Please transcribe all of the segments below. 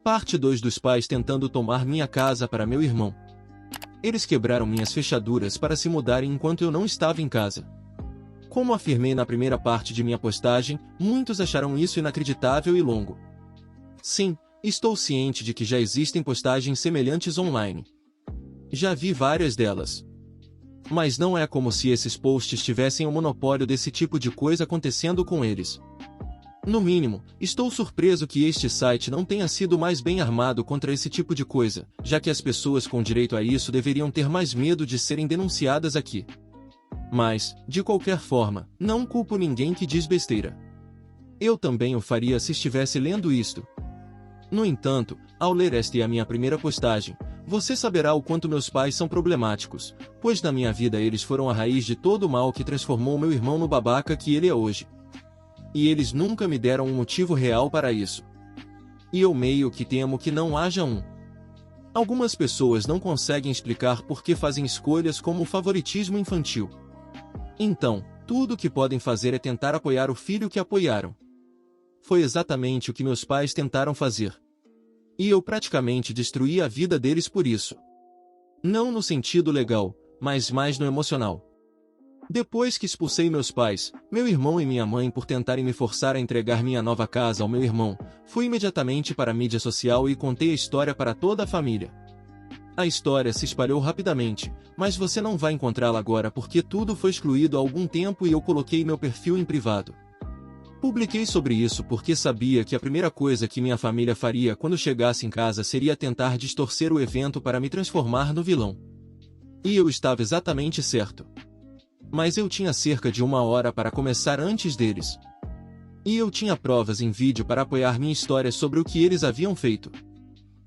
Parte 2 dos pais tentando tomar minha casa para meu irmão. Eles quebraram minhas fechaduras para se mudarem enquanto eu não estava em casa. Como afirmei na primeira parte de minha postagem, muitos acharam isso inacreditável e longo. Sim, estou ciente de que já existem postagens semelhantes online. Já vi várias delas. Mas não é como se esses posts tivessem o monopólio desse tipo de coisa acontecendo com eles. No mínimo, estou surpreso que este site não tenha sido mais bem armado contra esse tipo de coisa, já que as pessoas com direito a isso deveriam ter mais medo de serem denunciadas aqui. Mas, de qualquer forma, não culpo ninguém que diz besteira. Eu também o faria se estivesse lendo isto. No entanto, ao ler esta e a minha primeira postagem, você saberá o quanto meus pais são problemáticos, pois na minha vida eles foram a raiz de todo o mal que transformou meu irmão no babaca que ele é hoje. E eles nunca me deram um motivo real para isso. E eu meio que temo que não haja um. Algumas pessoas não conseguem explicar por que fazem escolhas como o favoritismo infantil. Então, tudo o que podem fazer é tentar apoiar o filho que apoiaram. Foi exatamente o que meus pais tentaram fazer. E eu praticamente destruí a vida deles por isso. Não no sentido legal, mas mais no emocional. Depois que expulsei meus pais, meu irmão e minha mãe por tentarem me forçar a entregar minha nova casa ao meu irmão, fui imediatamente para a mídia social e contei a história para toda a família. A história se espalhou rapidamente, mas você não vai encontrá-la agora porque tudo foi excluído há algum tempo e eu coloquei meu perfil em privado. Publiquei sobre isso porque sabia que a primeira coisa que minha família faria quando chegasse em casa seria tentar distorcer o evento para me transformar no vilão. E eu estava exatamente certo. Mas eu tinha cerca de 1 hora para começar antes deles. E eu tinha provas em vídeo para apoiar minha história sobre o que eles haviam feito.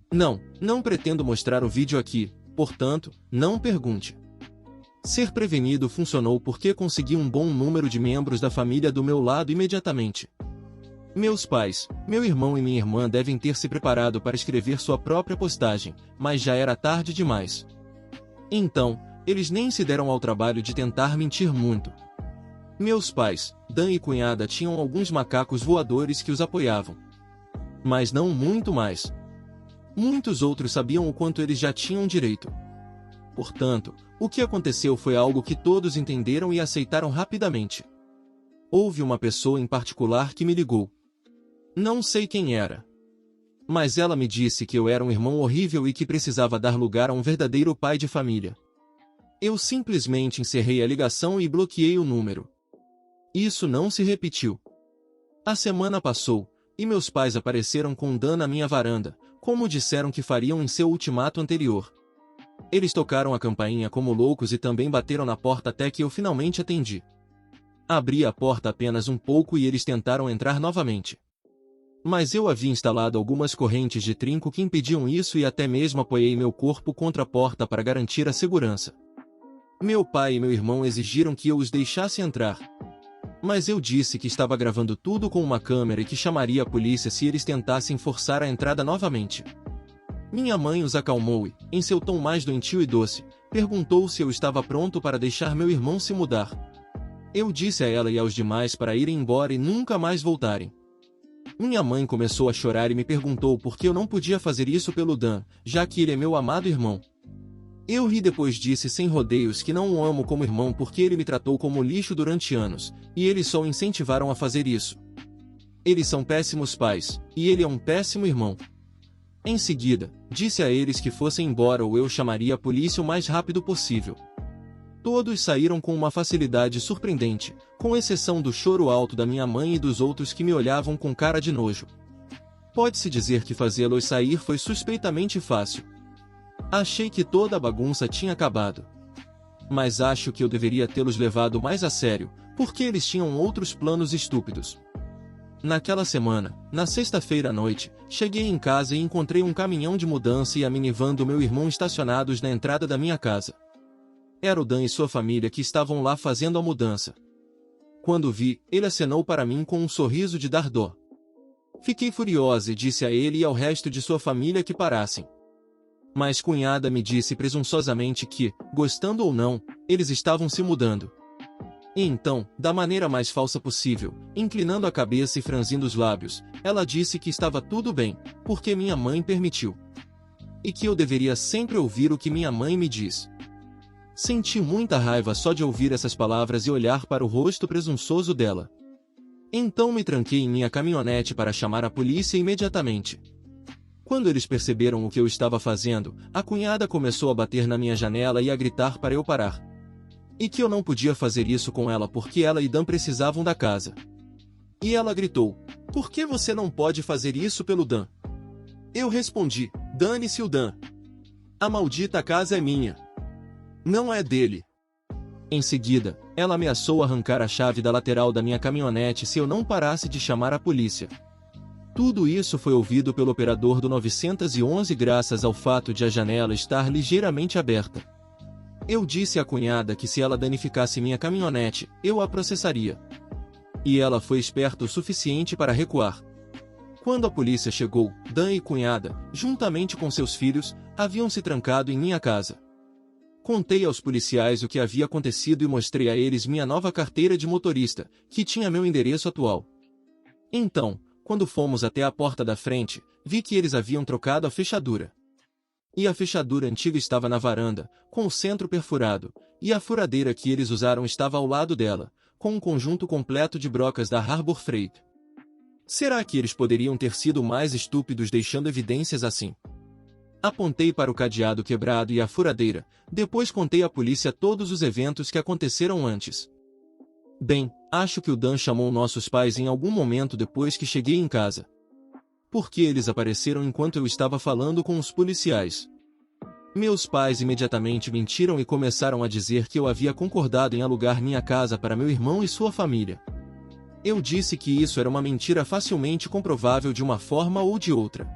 Não pretendo mostrar o vídeo aqui, portanto, não pergunte. Ser prevenido funcionou porque consegui um bom número de membros da família do meu lado imediatamente. Meus pais, meu irmão e minha irmã devem ter se preparado para escrever sua própria postagem, mas já era tarde demais. Então, eles nem se deram ao trabalho de tentar mentir muito. Meus pais, Dan e cunhada tinham alguns macacos voadores que os apoiavam. Mas não muito mais. Muitos outros sabiam o quanto eles já tinham direito. Portanto, o que aconteceu foi algo que todos entenderam e aceitaram rapidamente. Houve uma pessoa em particular que me ligou. Não sei quem era. Mas ela me disse que eu era um irmão horrível e que precisava dar lugar a um verdadeiro pai de família. Eu simplesmente encerrei a ligação e bloqueei o número. Isso não se repetiu. A semana passou, e meus pais apareceram com Dan na minha varanda, como disseram que fariam em seu ultimato anterior. Eles tocaram a campainha como loucos e também bateram na porta até que eu finalmente atendi. Abri a porta apenas um pouco e eles tentaram entrar novamente. Mas eu havia instalado algumas correntes de trinco que impediam isso e até mesmo apoiei meu corpo contra a porta para garantir a segurança. Meu pai e meu irmão exigiram que eu os deixasse entrar. Mas eu disse que estava gravando tudo com uma câmera e que chamaria a polícia se eles tentassem forçar a entrada novamente. Minha mãe os acalmou e, em seu tom mais doentio e doce, perguntou se eu estava pronto para deixar meu irmão se mudar. Eu disse a ela e aos demais para irem embora e nunca mais voltarem. Minha mãe começou a chorar e me perguntou por que eu não podia fazer isso pelo Dan, já que ele é meu amado irmão. Eu ri depois disse sem rodeios que não o amo como irmão porque ele me tratou como lixo durante anos, e eles só o incentivaram a fazer isso. Eles são péssimos pais, e ele é um péssimo irmão. Em seguida, disse a eles que fossem embora ou eu chamaria a polícia o mais rápido possível. Todos saíram com uma facilidade surpreendente, com exceção do choro alto da minha mãe e dos outros que me olhavam com cara de nojo. Pode-se dizer que fazê-los sair foi suspeitamente fácil. Achei que toda a bagunça tinha acabado. Mas acho que eu deveria tê-los levado mais a sério, porque eles tinham outros planos estúpidos. Naquela semana, na sexta-feira à noite, cheguei em casa e encontrei um caminhão de mudança e a minivan do meu irmão estacionados na entrada da minha casa. Era o Dan e sua família que estavam lá fazendo a mudança. Quando vi, ele acenou para mim com um sorriso de dar dó. Fiquei furiosa e disse a ele e ao resto de sua família que parassem. Mas cunhada me disse presunçosamente que, gostando ou não, eles estavam se mudando. E então, da maneira mais falsa possível, inclinando a cabeça e franzindo os lábios, ela disse que estava tudo bem, porque minha mãe permitiu. E que eu deveria sempre ouvir o que minha mãe me diz. Senti muita raiva só de ouvir essas palavras e olhar para o rosto presunçoso dela. Então me tranquei em minha caminhonete para chamar a polícia imediatamente. Quando eles perceberam o que eu estava fazendo, a cunhada começou a bater na minha janela e a gritar para eu parar. E que eu não podia fazer isso com ela porque ela e Dan precisavam da casa. E ela gritou: "Por que você não pode fazer isso pelo Dan?" Eu respondi: "Dane-se o Dan. A maldita casa é minha. Não é dele." Em seguida, ela ameaçou arrancar a chave da lateral da minha caminhonete se eu não parasse de chamar a polícia. Tudo isso foi ouvido pelo operador do 911 graças ao fato de a janela estar ligeiramente aberta. Eu disse à cunhada que se ela danificasse minha caminhonete, eu a processaria. E ela foi esperta o suficiente para recuar. Quando a polícia chegou, Dan e cunhada, juntamente com seus filhos, haviam se trancado em minha casa. Contei aos policiais o que havia acontecido e mostrei a eles minha nova carteira de motorista, que tinha meu endereço atual. Então, quando fomos até a porta da frente, vi que eles haviam trocado a fechadura. E a fechadura antiga estava na varanda, com o centro perfurado, e a furadeira que eles usaram estava ao lado dela, com um conjunto completo de brocas da Harbor Freight. Será que eles poderiam ter sido mais estúpidos deixando evidências assim? Apontei para o cadeado quebrado e a furadeira, depois contei à polícia todos os eventos que aconteceram antes. Bem, acho que o Dan chamou nossos pais em algum momento depois que cheguei em casa. Porque eles apareceram enquanto eu estava falando com os policiais. Meus pais imediatamente mentiram e começaram a dizer que eu havia concordado em alugar minha casa para meu irmão e sua família. Eu disse que isso era uma mentira facilmente comprovável de uma forma ou de outra.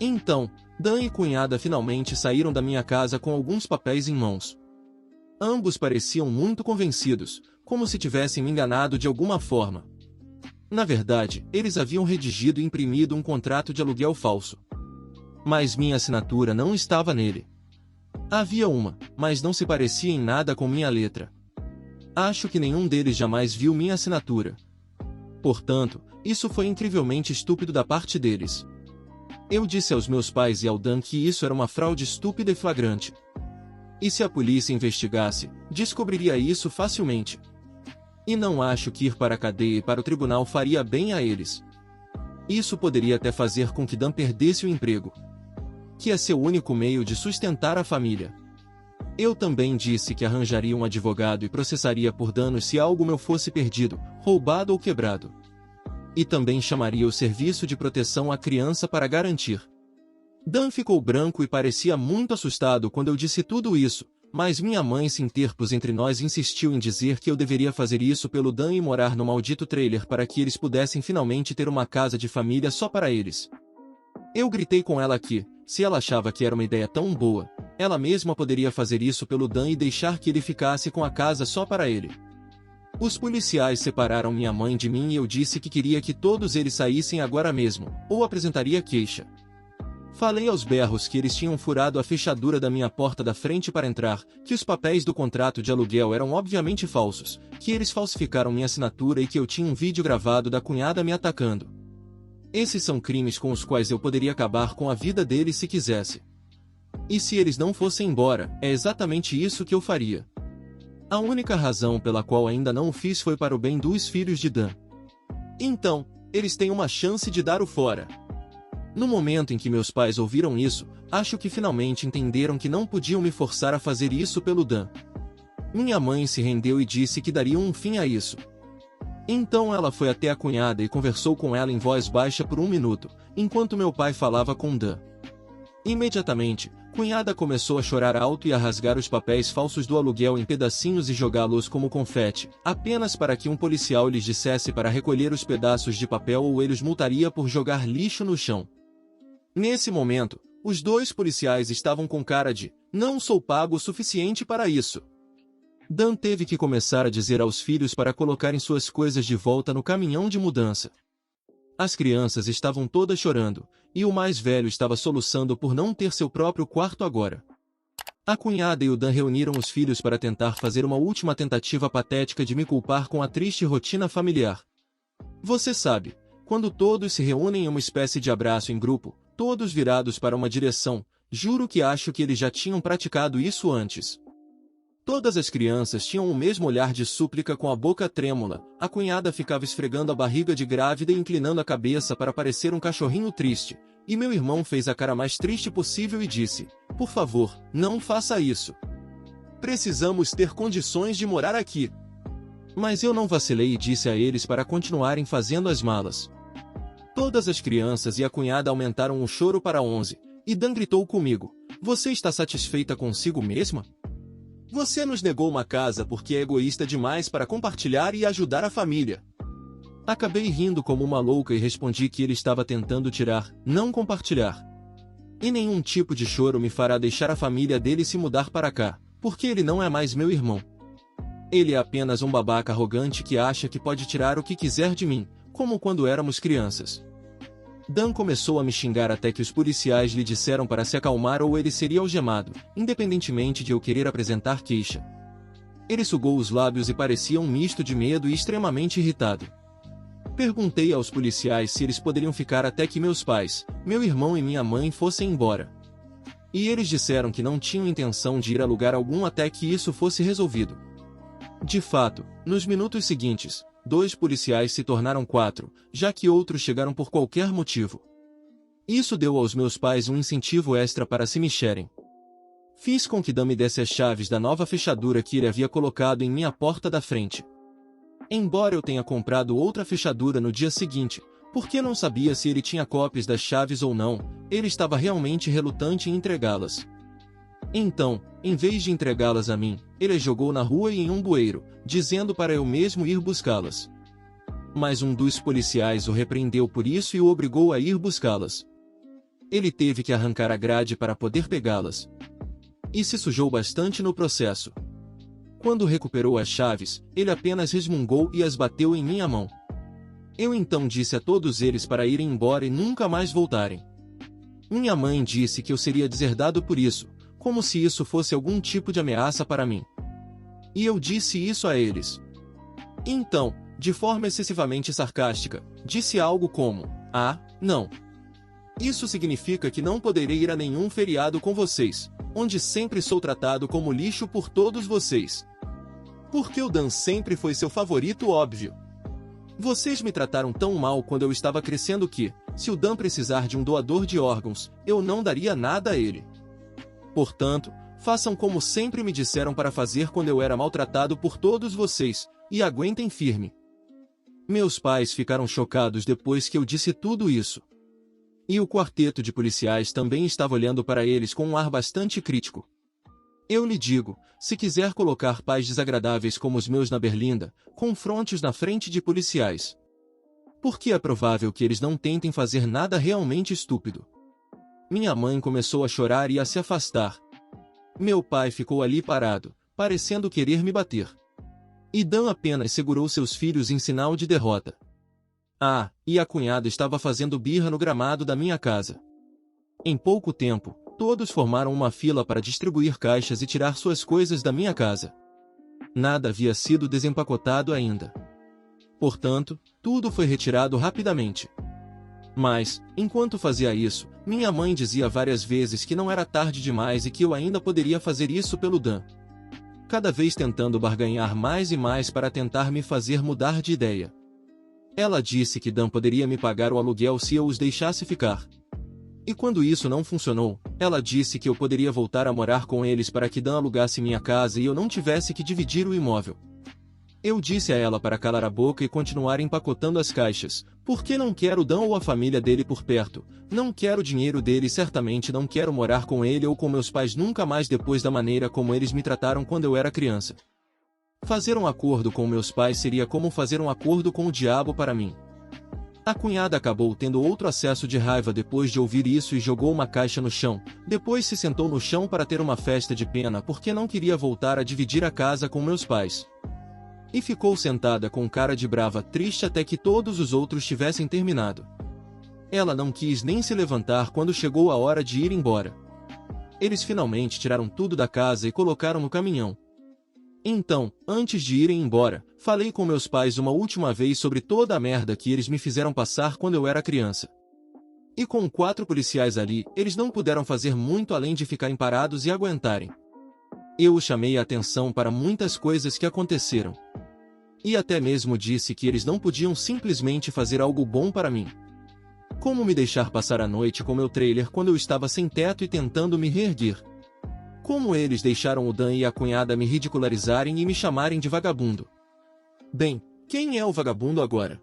Então, Dan e cunhada finalmente saíram da minha casa com alguns papéis em mãos. Ambos pareciam muito convencidos, como se tivessem me enganado de alguma forma. Na verdade, eles haviam redigido e imprimido um contrato de aluguel falso. Mas minha assinatura não estava nele. Havia uma, mas não se parecia em nada com minha letra. Acho que nenhum deles jamais viu minha assinatura. Portanto, isso foi incrivelmente estúpido da parte deles. Eu disse aos meus pais e ao Dan que isso era uma fraude estúpida e flagrante. E se a polícia investigasse, descobriria isso facilmente. E não acho que ir para a cadeia e para o tribunal faria bem a eles. Isso poderia até fazer com que Dan perdesse o emprego, que é seu único meio de sustentar a família. Eu também disse que arranjaria um advogado e processaria por danos se algo meu fosse perdido, roubado ou quebrado. E também chamaria o serviço de proteção à criança para garantir. Dan ficou branco e parecia muito assustado quando eu disse tudo isso, mas minha mãe se interpôs entre nós e insistiu em dizer que eu deveria fazer isso pelo Dan e morar no maldito trailer para que eles pudessem finalmente ter uma casa de família só para eles. Eu gritei com ela que, se ela achava que era uma ideia tão boa, ela mesma poderia fazer isso pelo Dan e deixar que ele ficasse com a casa só para ele. Os policiais separaram minha mãe de mim e eu disse que queria que todos eles saíssem agora mesmo, ou apresentaria queixa. Falei aos berros que eles tinham furado a fechadura da minha porta da frente para entrar, que os papéis do contrato de aluguel eram obviamente falsos, que eles falsificaram minha assinatura e que eu tinha um vídeo gravado da cunhada me atacando. Esses são crimes com os quais eu poderia acabar com a vida deles se quisesse. E se eles não fossem embora, é exatamente isso que eu faria. A única razão pela qual ainda não o fiz foi para o bem dos filhos de Dan. Então, eles têm uma chance de dar o fora. No momento em que meus pais ouviram isso, acho que finalmente entenderam que não podiam me forçar a fazer isso pelo Dan. Minha mãe se rendeu e disse que daria um fim a isso. Então ela foi até a cunhada e conversou com ela em voz baixa por 1 minuto, enquanto meu pai falava com Dan. Imediatamente, cunhada começou a chorar alto e a rasgar os papéis falsos do aluguel em pedacinhos e jogá-los como confete, apenas para que um policial lhes dissesse para recolher os pedaços de papel ou ele os multaria por jogar lixo no chão. Nesse momento, os 2 policiais estavam com cara de, não sou pago o suficiente para isso. Dan teve que começar a dizer aos filhos para colocarem suas coisas de volta no caminhão de mudança. As crianças estavam todas chorando, e o mais velho estava soluçando por não ter seu próprio quarto agora. A cunhada e o Dan reuniram os filhos para tentar fazer uma última tentativa patética de me culpar com a triste rotina familiar. Você sabe, quando todos se reúnem em uma espécie de abraço em grupo, todos virados para uma direção, juro que acho que eles já tinham praticado isso antes. Todas as crianças tinham o mesmo olhar de súplica com a boca trêmula, a cunhada ficava esfregando a barriga de grávida e inclinando a cabeça para parecer um cachorrinho triste, e meu irmão fez a cara mais triste possível e disse, por favor, não faça isso. Precisamos ter condições de morar aqui. Mas eu não vacilei e disse a eles para continuarem fazendo as malas. Todas as crianças e a cunhada aumentaram o choro para 11, e Dan gritou comigo, você está satisfeita consigo mesma? Você nos negou uma casa porque é egoísta demais para compartilhar e ajudar a família. Acabei rindo como uma louca e respondi que ele estava tentando tirar, não compartilhar. E nenhum tipo de choro me fará deixar a família dele se mudar para cá, porque ele não é mais meu irmão. Ele é apenas um babaca arrogante que acha que pode tirar o que quiser de mim, como quando éramos crianças. Dan começou a me xingar até que os policiais lhe disseram para se acalmar ou ele seria algemado, independentemente de eu querer apresentar queixa. Ele sugou os lábios e parecia um misto de medo e extremamente irritado. Perguntei aos policiais se eles poderiam ficar até que meus pais, meu irmão e minha mãe fossem embora. E eles disseram que não tinham intenção de ir a lugar algum até que isso fosse resolvido. De fato, nos minutos seguintes, 2 policiais se tornaram 4, já que outros chegaram por qualquer motivo. Isso deu aos meus pais um incentivo extra para se mexerem. Fiz com que Dan me desse as chaves da nova fechadura que ele havia colocado em minha porta da frente. Embora eu tenha comprado outra fechadura no dia seguinte, porque não sabia se ele tinha cópias das chaves ou não, ele estava realmente relutante em entregá-las. Então, em vez de entregá-las a mim, ele as jogou na rua e em um bueiro, dizendo para eu mesmo ir buscá-las. Mas um dos policiais o repreendeu por isso e o obrigou a ir buscá-las. Ele teve que arrancar a grade para poder pegá-las. E se sujou bastante no processo. Quando recuperou as chaves, ele apenas resmungou e as bateu em minha mão. Eu então disse a todos eles para irem embora e nunca mais voltarem. Minha mãe disse que eu seria deserdado por isso, como se isso fosse algum tipo de ameaça para mim. E eu disse isso a eles. Então, de forma excessivamente sarcástica, disse algo como, não. Isso significa que não poderei ir a nenhum feriado com vocês, onde sempre sou tratado como lixo por todos vocês. Porque o Dan sempre foi seu favorito óbvio. Vocês me trataram tão mal quando eu estava crescendo que, se o Dan precisar de um doador de órgãos, eu não daria nada a ele. Portanto, façam como sempre me disseram para fazer quando eu era maltratado por todos vocês, e aguentem firme. Meus pais ficaram chocados depois que eu disse tudo isso. E o quarteto de policiais também estava olhando para eles com um ar bastante crítico. Eu lhe digo, se quiser colocar pais desagradáveis como os meus na Berlinda, confronte-os na frente de policiais. Porque é provável que eles não tentem fazer nada realmente estúpido. Minha mãe começou a chorar e a se afastar. Meu pai ficou ali parado, parecendo querer me bater. E Dan apenas segurou seus filhos em sinal de derrota. E a cunhada estava fazendo birra no gramado da minha casa. Em pouco tempo, todos formaram uma fila para distribuir caixas e tirar suas coisas da minha casa. Nada havia sido desempacotado ainda. Portanto, tudo foi retirado rapidamente. Mas, enquanto fazia isso, minha mãe dizia várias vezes que não era tarde demais e que eu ainda poderia fazer isso pelo Dan. Cada vez tentando barganhar mais e mais para tentar me fazer mudar de ideia. Ela disse que Dan poderia me pagar o aluguel se eu os deixasse ficar. E quando isso não funcionou, ela disse que eu poderia voltar a morar com eles para que Dan alugasse minha casa e eu não tivesse que dividir o imóvel. Eu disse a ela para calar a boca e continuar empacotando as caixas, porque não quero Dan ou a família dele por perto, não quero o dinheiro dele e certamente não quero morar com ele ou com meus pais nunca mais depois da maneira como eles me trataram quando eu era criança. Fazer um acordo com meus pais seria como fazer um acordo com o diabo para mim. A cunhada acabou tendo outro acesso de raiva depois de ouvir isso e jogou uma caixa no chão, depois se sentou no chão para ter uma festa de pena porque não queria voltar a dividir a casa com meus pais. E ficou sentada com cara de brava triste até que todos os outros tivessem terminado. Ela não quis nem se levantar quando chegou a hora de ir embora. Eles finalmente tiraram tudo da casa e colocaram no caminhão. Então, antes de irem embora, falei com meus pais uma última vez sobre toda a merda que eles me fizeram passar quando eu era criança. E com 4 policiais ali, eles não puderam fazer muito além de ficarem parados e aguentarem. Eu chamei a atenção para muitas coisas que aconteceram. E até mesmo disse que eles não podiam simplesmente fazer algo bom para mim. Como me deixar passar a noite com meu trailer quando eu estava sem teto e tentando me reerguer? Como eles deixaram o Dan e a cunhada me ridicularizarem e me chamarem de vagabundo? Bem, quem é o vagabundo agora?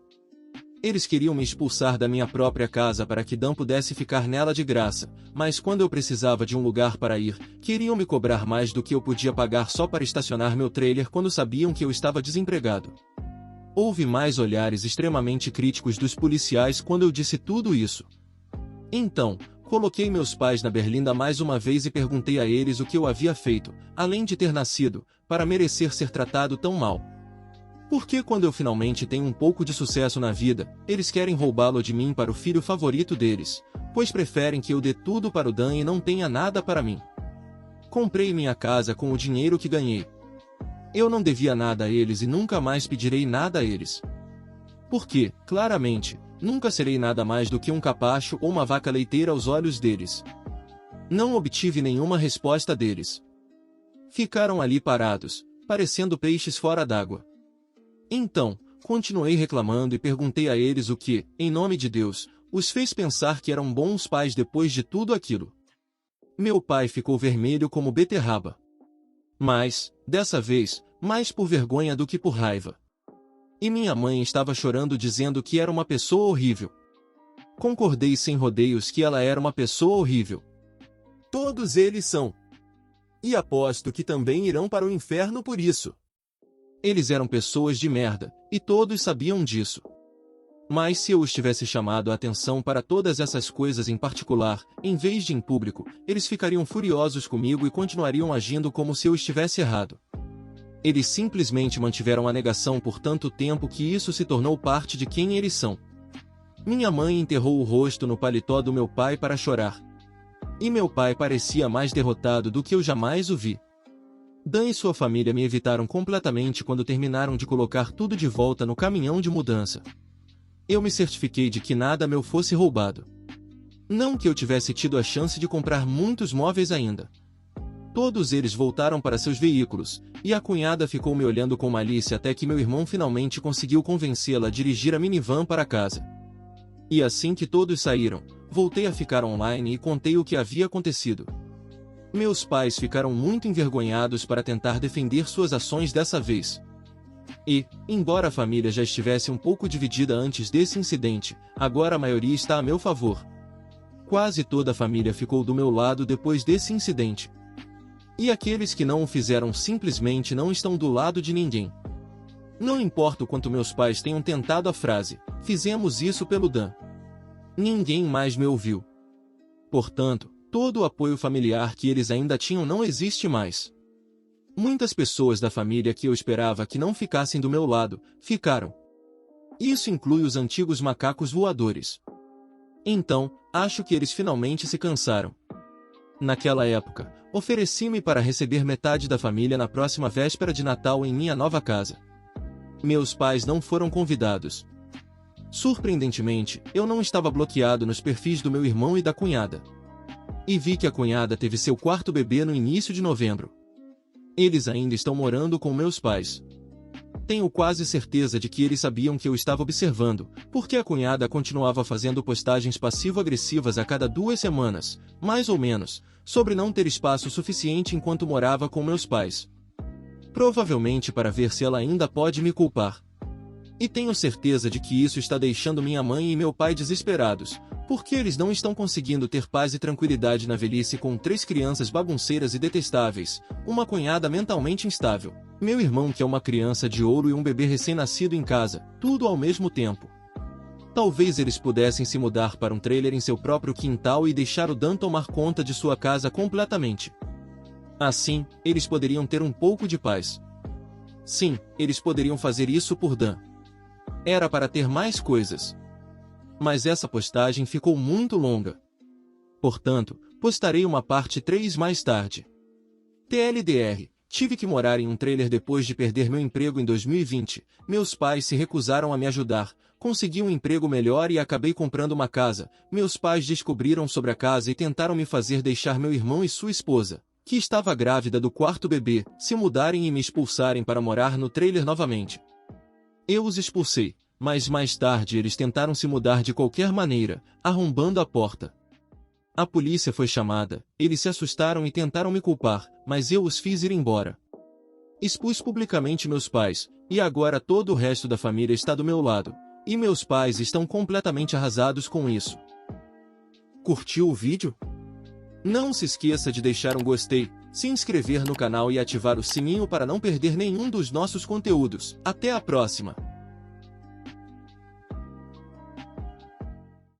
Eles queriam me expulsar da minha própria casa para que Dan pudesse ficar nela de graça, mas quando eu precisava de um lugar para ir, queriam me cobrar mais do que eu podia pagar só para estacionar meu trailer quando sabiam que eu estava desempregado. Houve mais olhares extremamente críticos dos policiais quando eu disse tudo isso. Então, coloquei meus pais na berlinda mais uma vez e perguntei a eles o que eu havia feito, além de ter nascido, para merecer ser tratado tão mal. Por que quando eu finalmente tenho um pouco de sucesso na vida, eles querem roubá-lo de mim para o filho favorito deles, pois preferem que eu dê tudo para o Dan e não tenha nada para mim? Comprei minha casa com o dinheiro que ganhei. Eu não devia nada a eles e nunca mais pedirei nada a eles. Porque, claramente, nunca serei nada mais do que um capacho ou uma vaca leiteira aos olhos deles. Não obtive nenhuma resposta deles. Ficaram ali parados, parecendo peixes fora d'água. Então, continuei reclamando e perguntei a eles o que, em nome de Deus, os fez pensar que eram bons pais depois de tudo aquilo. Meu pai ficou vermelho como beterraba. Mas, dessa vez, mais por vergonha do que por raiva. E minha mãe estava chorando dizendo que era uma pessoa horrível. Concordei sem rodeios que ela era uma pessoa horrível. Todos eles são. E aposto que também irão para o inferno por isso. Eles eram pessoas de merda, e todos sabiam disso. Mas se eu os tivesse chamado a atenção para todas essas coisas em particular, em vez de em público, eles ficariam furiosos comigo e continuariam agindo como se eu estivesse errado. Eles simplesmente mantiveram a negação por tanto tempo que isso se tornou parte de quem eles são. Minha mãe enterrou o rosto no paletó do meu pai para chorar. E meu pai parecia mais derrotado do que eu jamais o vi. Dan e sua família me evitaram completamente quando terminaram de colocar tudo de volta no caminhão de mudança. Eu me certifiquei de que nada meu fosse roubado. Não que eu tivesse tido a chance de comprar muitos móveis ainda. Todos eles voltaram para seus veículos, e a cunhada ficou me olhando com malícia até que meu irmão finalmente conseguiu convencê-la a dirigir a minivan para casa. E assim que todos saíram, voltei a ficar online e contei o que havia acontecido. Meus pais ficaram muito envergonhados para tentar defender suas ações dessa vez. E, embora a família já estivesse um pouco dividida antes desse incidente, agora a maioria está a meu favor. Quase toda a família ficou do meu lado depois desse incidente. E aqueles que não o fizeram simplesmente não estão do lado de ninguém. Não importa o quanto meus pais tenham tentado a frase, fizemos isso pelo Dan. Ninguém mais me ouviu. Portanto, todo o apoio familiar que eles ainda tinham não existe mais. Muitas pessoas da família que eu esperava que não ficassem do meu lado, ficaram. Isso inclui os antigos macacos voadores. Então, acho que eles finalmente se cansaram. Naquela época, ofereci-me para receber metade da família na próxima véspera de Natal em minha nova casa. Meus pais não foram convidados. Surpreendentemente, eu não estava bloqueado nos perfis do meu irmão e da cunhada. E vi que a cunhada teve seu 4º bebê no início de novembro. Eles ainda estão morando com meus pais. Tenho quase certeza de que eles sabiam que eu estava observando, porque a cunhada continuava fazendo postagens passivo-agressivas a cada 2 semanas, mais ou menos, sobre não ter espaço suficiente enquanto morava com meus pais. Provavelmente para ver se ela ainda pode me culpar. E tenho certeza de que isso está deixando minha mãe e meu pai desesperados, porque eles não estão conseguindo ter paz e tranquilidade na velhice com 3 crianças bagunceiras e detestáveis, uma cunhada mentalmente instável, meu irmão que é uma criança de ouro e um bebê recém-nascido em casa, tudo ao mesmo tempo. Talvez eles pudessem se mudar para um trailer em seu próprio quintal e deixar o Dan tomar conta de sua casa completamente. Assim, eles poderiam ter um pouco de paz. Sim, eles poderiam fazer isso por Dan. Era para ter mais coisas. Mas essa postagem ficou muito longa. Portanto, Postarei uma parte 3 mais tarde. TLDR. Tive que morar em um trailer depois de perder meu emprego em 2020. Meus pais se recusaram a me ajudar. Consegui um emprego melhor e acabei comprando uma casa. Meus pais descobriram sobre a casa e tentaram me fazer deixar meu irmão e sua esposa, que estava grávida do quarto bebê, se mudarem e me expulsarem para morar no trailer novamente. Eu os expulsei, mas mais tarde eles tentaram se mudar de qualquer maneira, arrombando a porta. A polícia foi chamada, eles se assustaram e tentaram me culpar, mas eu os fiz ir embora. Expus publicamente meus pais, e agora todo o resto da família está do meu lado, e meus pais estão completamente arrasados com isso. Curtiu o vídeo? Não se esqueça de deixar um gostei, se inscrever no canal e ativar o sininho para não perder nenhum dos nossos conteúdos. Até a próxima!